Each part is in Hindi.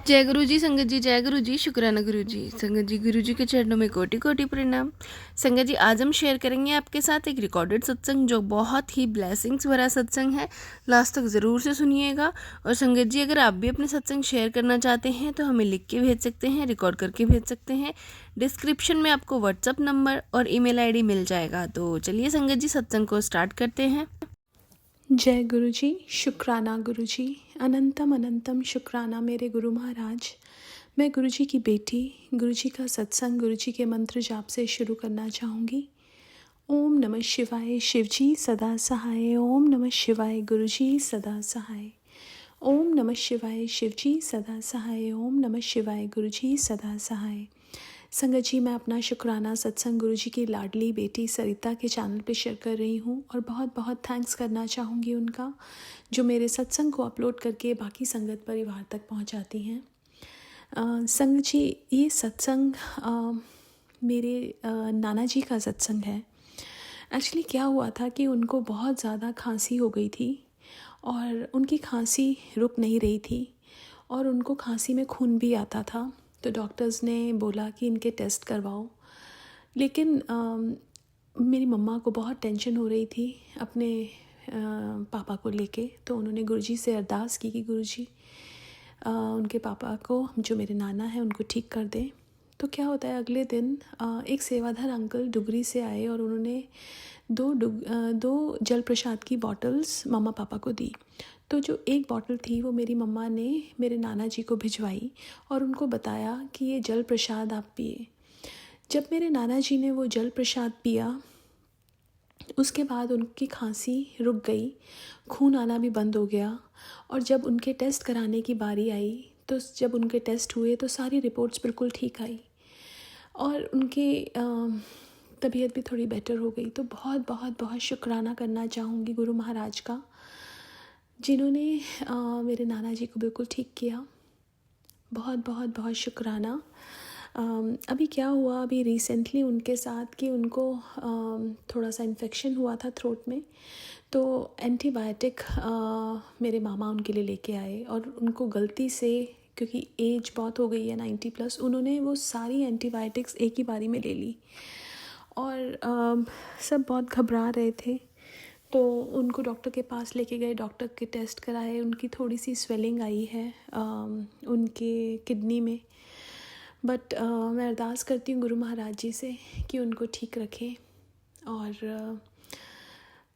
जय गुरु जी संगत जी, जय गुरु जी, शुक्राना गुरु जी। संगत जी, गुरु जी के चरणों में कोटि कोटि प्रणाम। संगत जी, आज हम शेयर करेंगे आपके साथ एक रिकॉर्डेड सत्संग जो बहुत ही ब्लेसिंग्स भरा सत्संग है। लास्ट तक ज़रूर से सुनिएगा। और संगत जी, अगर आप भी अपने सत्संग शेयर करना चाहते हैं तो हमें लिख के भेज सकते हैं, रिकॉर्ड करके भेज सकते हैं। डिस्क्रिप्शन में आपको व्हाट्सअप नंबर और ईमेल आईडी मिल जाएगा। तो चलिए संगत जी, सत्संग को स्टार्ट करते हैं। जय गुरु जी, शुक्राना गुरु जी, अनंतम अनंतम शुक्राना मेरे गुरु महाराज। मैं गुरु जी की बेटी, गुरु जी का सत्संग, गुरु जी के मंत्र जाप से शुरू करना चाहूँगी। ओम नमः शिवाय, शिव जी सदा सहाय। ओम नमः शिवाय, गुरु जी सदा सहाय। ओम नमः शिवाय, शिव जी सदा सहाय। ओम नमः शिवाय, गुरु जी सदा सहाय। संगत जी, मैं अपना शुक्राना सत्संग गुरु जी की लाडली बेटी सरिता के चैनल पे शेयर कर रही हूँ और बहुत बहुत थैंक्स करना चाहूँगी उनका, जो मेरे सत्संग को अपलोड करके बाकी संगत परिवार तक पहुँचाती हैं। संगत जी, ये सत्संग मेरे नाना जी का सत्संग है। एक्चुअली क्या हुआ था कि उनको बहुत ज़्यादा खांसी हो गई थी और उनकी खांसी रुक नहीं रही थी और उनको खांसी में खून भी आता था। तो डॉक्टर्स ने बोला कि इनके टेस्ट करवाओ, लेकिन मेरी मम्मा को बहुत टेंशन हो रही थी अपने पापा को लेके। तो उन्होंने गुरुजी से अरदास की कि गुरुजी उनके पापा को, जो मेरे नाना हैं, उनको ठीक कर दें। तो क्या होता है, अगले दिन एक सेवाधर अंकल डुगरी से आए और उन्होंने दो जल प्रसाद की बॉटल्स मम्मा पापा को दी। तो जो एक बॉटल थी वो मेरी मम्मा ने मेरे नाना जी को भिजवाई और उनको बताया कि ये जल प्रसाद आप पिए। जब मेरे नाना जी ने वो जल प्रसाद पिया, उसके बाद उनकी खांसी रुक गई, खून आना भी बंद हो गया। और जब उनके टेस्ट कराने की बारी आई, तो जब उनके टेस्ट हुए तो सारी रिपोर्ट्स बिल्कुल ठीक आई और उनकी तबीयत भी थोड़ी बेटर हो गई। तो बहुत बहुत बहुत शुक्राना करना चाहूँगी गुरु महाराज का, जिन्होंने मेरे नाना जी को बिल्कुल ठीक किया। बहुत बहुत बहुत शुक्राना। अभी क्या हुआ, अभी रिसेंटली उनके साथ कि उनको थोड़ा सा इन्फेक्शन हुआ था थ्रोट में। तो एंटीबायोटिक मेरे मामा उनके लिए लेके आए और उनको गलती से, क्योंकि एज बहुत हो गई है 90+, उन्होंने वो सारी एंटीबायोटिक्स एक ही बारी में ले ली और सब बहुत घबरा रहे थे। तो उनको डॉक्टर के पास लेके गए, डॉक्टर के टेस्ट कराए, उनकी थोड़ी सी स्वेलिंग आई है उनके किडनी में। बट मैं अरदास करती हूँ गुरु महाराज जी से कि उनको ठीक रखें। और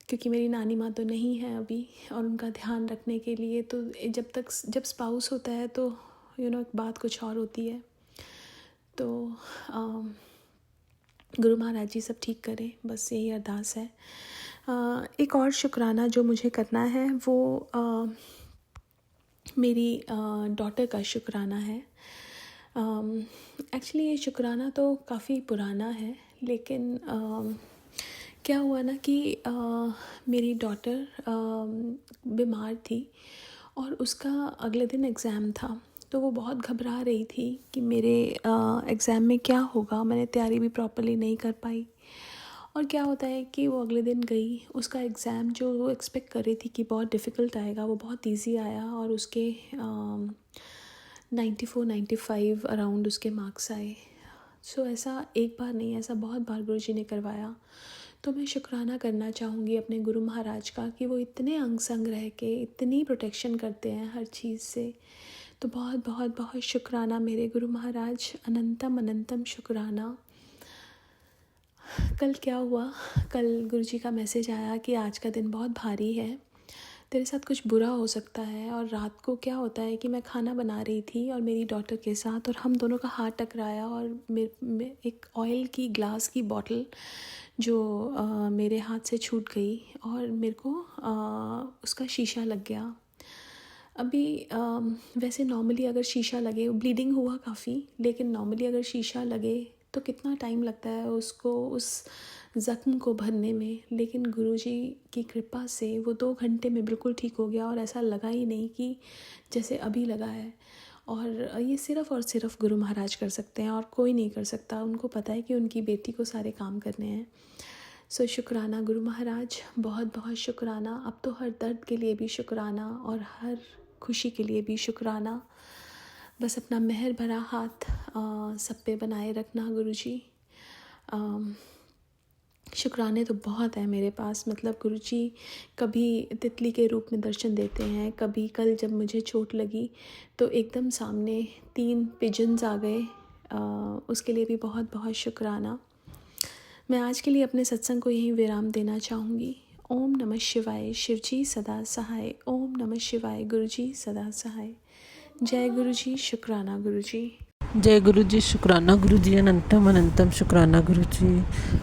क्योंकि मेरी नानी माँ तो नहीं है अभी, और उनका ध्यान रखने के लिए तो जब स्पाउस होता है तो एक बात कुछ और होती है। तो गुरु महाराज जी सब ठीक करें, बस यही अरदास है। एक और शुक्राना जो मुझे करना है वो मेरी डॉटर का शुक्राना है। एक्चुअली ये शुक्राना तो काफ़ी पुराना है, लेकिन क्या हुआ ना कि मेरी डॉटर बीमार थी और उसका अगले दिन एग्ज़ाम था। तो वो बहुत घबरा रही थी कि मेरे एग्ज़ाम में क्या होगा। मैंने तैयारी भी प्रॉपर्ली नहीं कर पाई। और क्या होता है कि वो अगले दिन गई, उसका एग्ज़ाम जो वो एक्सपेक्ट कर रही थी कि बहुत डिफ़िकल्ट आएगा, वो बहुत इजी आया और उसके 94-95 अराउंड उसके मार्क्स आए। सो ऐसा एक बार नहीं, ऐसा बहुत बार गुरु जी ने करवाया। तो मैं शुक्राना करना चाहूँगी अपने गुरु महाराज का कि वो इतने अंग संग रह के इतनी प्रोटेक्शन करते हैं हर चीज़ से। तो बहुत बहुत बहुत शुक्राना मेरे गुरु महाराज, अनंतम अनंतम शुक्राना। कल क्या हुआ, कल गुरुजी का मैसेज आया कि आज का दिन बहुत भारी है, तेरे साथ कुछ बुरा हो सकता है। और रात को क्या होता है कि मैं खाना बना रही थी और मेरी डॉटर के साथ, और हम दोनों का हाथ टकराया और मेरे एक ऑयल की ग्लास की बॉटल जो मेरे हाथ से छूट गई और मेरे को उसका शीशा लग गया। अभी वैसे नॉर्मली अगर शीशा लगे, ब्लीडिंग हुआ काफ़ी, लेकिन नॉर्मली अगर शीशा लगे तो कितना टाइम लगता है उसको, उस ज़ख्म को भरने में। लेकिन गुरुजी की कृपा से वो 2 घंटे में बिल्कुल ठीक हो गया और ऐसा लगा ही नहीं कि जैसे अभी लगा है। और ये सिर्फ़ और सिर्फ गुरु महाराज कर सकते हैं और कोई नहीं कर सकता। उनको पता है कि उनकी बेटी को सारे काम करने हैं। सो शुक्राना गुरु महाराज, बहुत बहुत शुक्राना। अब तो हर दर्द के लिए भी शुक्राना और हर खुशी के लिए भी शुक्राना। बस अपना मेहर भरा हाथ सब पे बनाए रखना गुरुजी। शुक्राने तो बहुत है मेरे पास, मतलब गुरुजी कभी तितली के रूप में दर्शन देते हैं, कभी कल जब मुझे चोट लगी तो एकदम सामने 3 पिजन्स आ गए, उसके लिए भी बहुत बहुत शुक्राना। मैं आज के लिए अपने सत्संग को यहीं विराम देना चाहूँगी। ओम नमः शिवाय, शिवजी सदा सहाय। ओम नमः शिवाय, गुरुजी सदा सहाय। जय गुरुजी, शुक्राना गुरुजी। जय गुरु जी, शुक्राना गुरु जी, अनंतम अनंतम शुक्राना गुरु जी।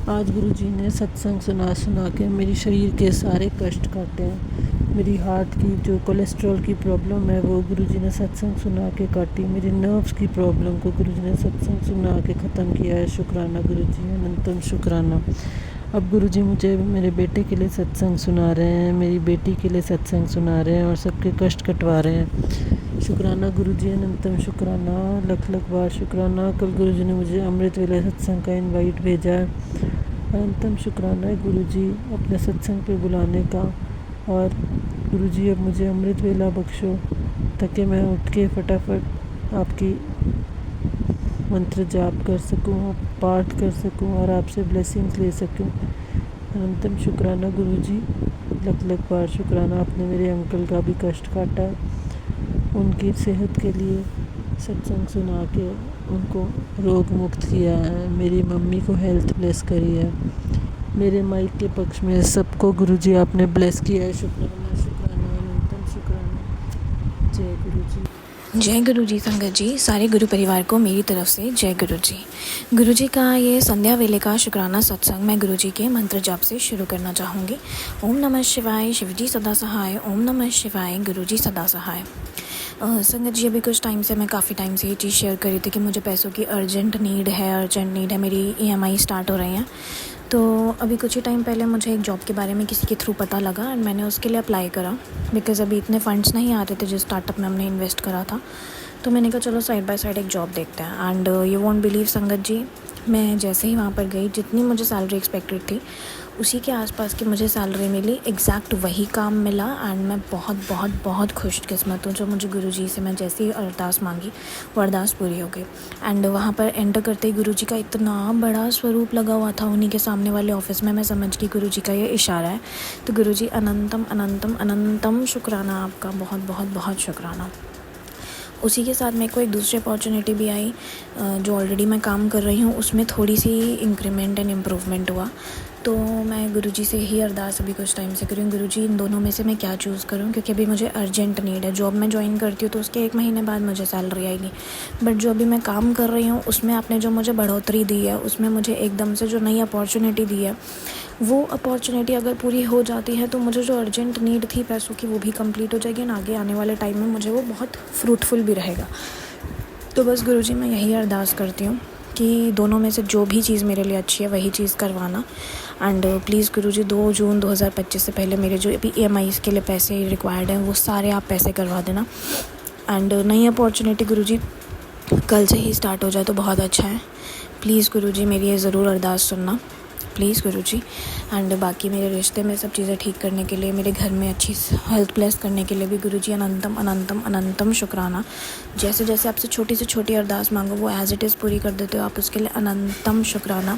आज गुरु जी ने सत्संग सुना के मेरी शरीर के सारे कष्ट काटे हैं। मेरी हार्ट की जो कोलेस्ट्रॉल की प्रॉब्लम है वो गुरु जी ने सत्संग सुना के काटी। मेरी नर्व्स की प्रॉब्लम को गुरु जी ने सत्संग सुना के ख़त्म किया है। शुक्राना गुरु जी, अनंतम शुक्राना। अब गुरु जी मुझे मेरे बेटे के लिए सत्संग सुना रहे हैं, मेरी बेटी के लिए सत्संग सुना रहे हैं और सबके कष्ट कटवा रहे हैं। शुक्राना गुरु जी, अनंतम शुक्राना, लख लख बार शुक्राना। कल गुरु जी ने मुझे अमृत वेला सत्संग का इनवाइट भेजा है। अनंतम शुक्राना है गुरु जी अपने सत्संग पे बुलाने का। और गुरु जी अब मुझे अमृत वेला बख्शो ताकि मैं उठ के फटाफट आपकी मंत्र जाप कर सकूं, पाठ कर सकूं और आपसे ब्लेसिंग्स ले सकूं। अनंतम शुक्राना गुरु जी, लख लख बार शुक्राना। आपने मेरे अंकल का भी कष्ट काटा, उनकी सेहत के लिए सत्संग सुना के उनको रोग मुक्त किया है। मेरी मम्मी को हेल्थ ब्लेस करी है। मेरे माइक के पक्ष में सबको गुरुजी आपने ब्लेस किया है। शुक्राना शुक्राना, अनंतम शुक्राना। जय गुरु जी। जय गुरु जी संगत जी, सारे गुरु परिवार को मेरी तरफ से जय गुरु जी। गुरु जी का ये संध्या वेले का शुक्राना सत्संग मैं गुरु जी के मंत्र जाप से शुरू करना चाहूँगी। ओम नमः शिवाय, शिवजी सदा सहाय। ओम नमः शिवाय, गुरु जी सदा सहाय। संगत जी, अभी कुछ टाइम से मैं काफ़ी टाइम से ये चीज़ शेयर कर रही थी कि मुझे पैसों की अर्जेंट नीड है। मेरी EMI स्टार्ट हो रही हैं। तो अभी कुछ ही टाइम पहले मुझे एक जॉब के बारे में किसी के थ्रू पता लगा एंड मैंने उसके लिए अप्लाई करा, बिकॉज़ अभी इतने फंड्स नहीं आ रहे थे जिस स्टार्टअप में हमने इन्वेस्ट करा था। तो मैंने कहा चलो साइड बाय साइड एक जॉब देखते हैं। एंड यू वोंट बिलीव संगत जी, मैं जैसे ही वहाँ पर गई, जितनी मुझे सैलरी एक्सपेक्टेड थी उसी के आसपास की मुझे सैलरी मिली, एग्जैक्ट वही काम मिला। एंड मैं बहुत बहुत बहुत खुशकिस्मत हूँ जो मुझे गुरुजी से मैं जैसे ही अरदास मांगी वो अरदास पूरी हो गई। एंड वहाँ पर एंटर करते ही गुरुजी का इतना बड़ा स्वरूप लगा हुआ था उन्हीं के सामने वाले ऑफिस में। मैं समझ गई गुरुजी का ये इशारा है। तो गुरुजी अनंतम अनंतम अनंतम शुक्राना आपका, बहुत बहुत बहुत शुक्राना। उसी के साथ मेरे को एक दूसरी अपॉर्चुनिटी भी आई, जो ऑलरेडी मैं काम कर रही हूँ उसमें थोड़ी सी इंक्रीमेंट एंड इम्प्रूवमेंट हुआ। तो मैं गुरुजी से ही अरदास अभी कुछ टाइम से करी हूँ, गुरुजी इन दोनों में से मैं क्या चूज़ करूँ, क्योंकि अभी मुझे अर्जेंट नीड है। जॉब में ज्वाइन करती हूँ तो उसके 1 महीने बाद मुझे सैलरी आएगी, बट जो अभी मैं काम कर रही हूँ उसमें आपने जो मुझे बढ़ोतरी दी है, उसमें मुझे एकदम से जो नई अपॉर्चुनिटी दी है, वो अपॉर्चुनिटी अगर पूरी हो जाती है तो मुझे जो अर्जेंट नीड थी पैसों की वो भी कंप्लीट हो जाएगी और आगे आने वाले टाइम में मुझे वो बहुत फ्रूटफुल भी रहेगा। तो बस गुरुजी मैं यही अरदास करती हूँ कि दोनों में से जो भी चीज़ मेरे लिए अच्छी है वही चीज़ करवाना। एंड प्लीज़ गुरुजी 2 जून 2025 से पहले मेरे जो अभी EMIs के लिए पैसे रिक्वायर्ड हैं वो सारे आप पैसे करवा देना। एंड नई अपॉर्चुनिटी गुरुजी कल से ही स्टार्ट हो जाए तो बहुत अच्छा है। प्लीज़ गुरुजी मेरी ये ज़रूर अरदास सुनना, प्लीज़ गुरुजी। एंड बाकी मेरे रिश्ते में सब चीज़ें ठीक करने के लिए, मेरे घर में अच्छी हेल्थ ब्लेस करने के लिए भी गुरुजी अनंतम अनंतम अनंतम शुक्राना। जैसे जैसे आपसे छोटी से छोटी अरदास मांगो वो एज़ इट इज़ पूरी कर देते हो आप, उसके लिए अनंतम शुक्राना।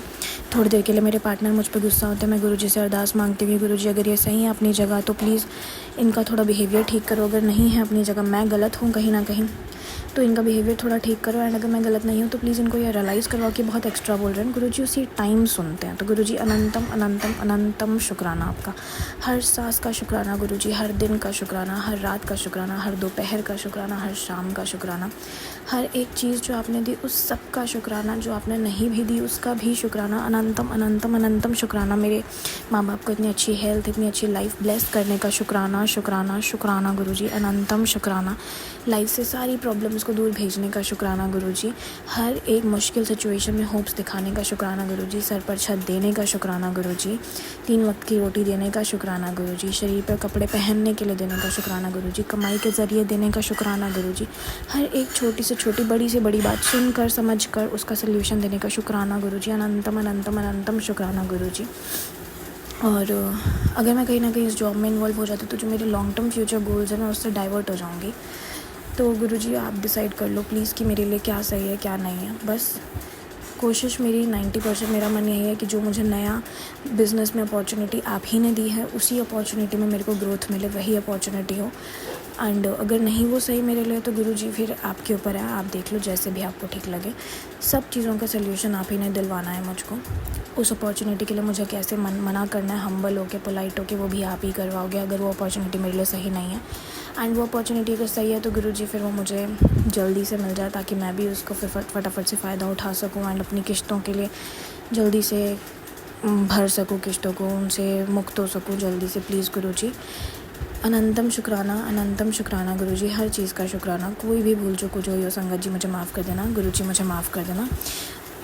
थोड़ी देर के लिए मेरे पार्टनर मुझ पर गुस्सा होते हैं, मैं गुरुजी से अरदास मांगती हूँ कि गुरुजी अगर ये सही है अपनी जगह तो प्लीज़ इनका थोड़ा बिहेवियर ठीक करो, अगर नहीं है अपनी जगह, मैं गलत हूँ कहीं ना कहीं तो इनका बिहेवियर थोड़ा ठीक करो। एंड अगर मैं गलत नहीं हूँ तो प्लीज़ इनको ये रियलाइज़ करवाओ कि बहुत एक्स्ट्रा बोल रहे हैं। गुरुजी उसी टाइम सुनते हैं। तो गुरुजी अनंतम अनंतम अनंतम शुक्राना आपका, हर सांस का शुक्राना गुरुजी, हर दिन का शुक्राना, हर रात का शुक्राना, हर दोपहर का शुक्राना, हर शाम का शुक्राना, हर एक चीज़ जो आपने दी उस सब का शुक्राना, जो आपने नहीं भी दी उसका भी शुक्राना। अनंतम अनंतम अनंतम शुक्राना। मेरे माँ बाप को इतनी अच्छी हेल्थ, इतनी अच्छी लाइफ ब्लेस करने का शुक्राना शुक्राना शुक्राना गुरुजी, अनंतम शुक्राना। लाइफ से सारी प्रॉब्लम्स को दूर भेजने का शुक्राना गुरुजी, हर एक मुश्किल सिचुएशन में होप्स दिखाने का शुक्राना गुरुजी, सर पर छत देने का शुक्राना गुरुजी, 3 वक्त की रोटी देने का शुक्राना गुरुजी, शरीर पर कपड़े पहनने के लिए देने का शुक्राना गुरुजी, कमाई के ज़रिए देने का शुक्राना गुरुजी, हर एक छोटी से छोटी बड़ी से बड़ी बात सुनकर समझकर उसका सल्यूशन देने का शुक्राना गुरुजी, अनंतम अनंतम अनंतम शुक्राना गुरुजी। और अगर मैं कहीं ना कहीं इस जॉब में इन्वॉल्व हो जाती तो जो मेरे लॉन्ग टर्म फ्यूचर गोल्स हैं मैं उससे डाइवर्ट हो जाऊँगी। तो गुरुजी आप डिसाइड कर लो प्लीज़ कि मेरे लिए क्या सही है क्या नहीं है। बस कोशिश मेरी 90% मेरा मन यही है कि जो मुझे नया बिज़नेस में अपॉर्चुनिटी आप ही ने दी है उसी अपॉर्चुनिटी में मेरे को ग्रोथ मिले, वही अपॉर्चुनिटी हो। एंड अगर नहीं वो सही मेरे लिए तो गुरुजी फिर आपके ऊपर है, आप देख लो जैसे भी आपको ठीक लगे। सब चीज़ों का सल्यूशन आप ही ने दिलवाना है मुझको। उस अपॉर्चुनिटी के लिए मुझे कैसे मना करना है, हम्बल होके पोलाइट होके, वो भी आप ही करवाओगे अगर वो अपॉर्चुनिटी मेरे लिए सही नहीं है। एंड वो अपॉर्चुनिटी अगर सही है तो गुरुजी फिर वो मुझे जल्दी से मिल जाए ताकि मैं भी उसको फिर फटाफट से फ़ायदा उठा सकूँ एंड अपनी किश्तों के लिए जल्दी से भर सकूँ, किश्तों को उनसे मुक्त हो सकूँ जल्दी से। प्लीज़ गुरुजी अनंतम शुक्राना गुरुजी, हर चीज़ का शुक्राना। कोई भी भूल चूक जो हुई हो संगत जी मुझे माफ़ कर देना, गुरुजी मुझे माफ़ कर देना।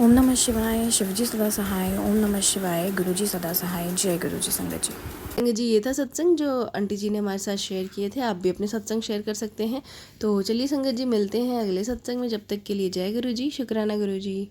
ओम नमः शिवाय, शिवजी सदा सहाय। ओम नमः शिवाय, गुरुजी सदा सहाय। जय गुरुजी संगत जी। संगत जी ये था सत्संग जो आंटी जी ने हमारे साथ शेयर किए थे। आप भी अपने सत्संग शेयर कर सकते हैं। तो चलिए संगत जी मिलते हैं अगले सत्संग में। जब तक के लिए जय गुरु जी, शुक्राना गुरु जी।